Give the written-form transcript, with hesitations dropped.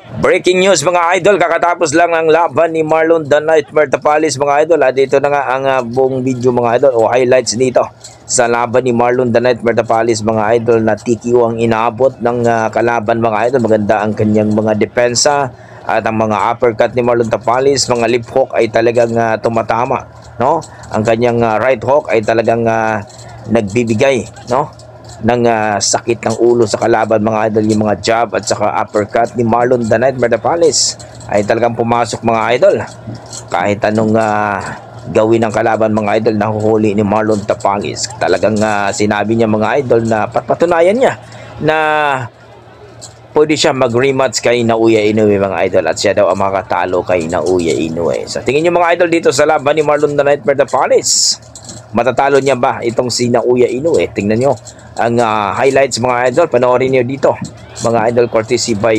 Breaking news mga idol, kakatapos lang ang laban ni Marlon The Nightmare Tapalis mga idol. Dito na nga ang buong video mga idol o highlights dito sa laban ni Marlon The Nightmare Tapalis mga idol, na TKO ang inaabot ng kalaban mga idol. Maganda ang kanyang mga depensa at ang mga uppercut ni Marlon Tapalis, mga lip hook ay talagang tumatama, no? Ang kanyang right hook ay talagang nagbibigay, no, ng sakit ng ulo sa kalaban mga idol. Yung mga jab at saka uppercut ni Marlon The Nightmare Tapalis ay talagang pumasok mga idol. Kahit anong gawin ng kalaban mga idol, nahuhuli ni Marlon Tapalis. Talagang sinabi niya mga idol na patunayan niya na pwede siya mag-rematch kay Naoya Inoue mga idol, at siya daw ang makatalo kay Naoya Inoue. So tingin niyo mga idol dito sa laban ni Marlon The Nightmare Tapalis, matatalo niya ba itong si Naoya Inoue? Tingnan nyo ang highlights mga idol, panoorin nyo dito mga idol, courtesy by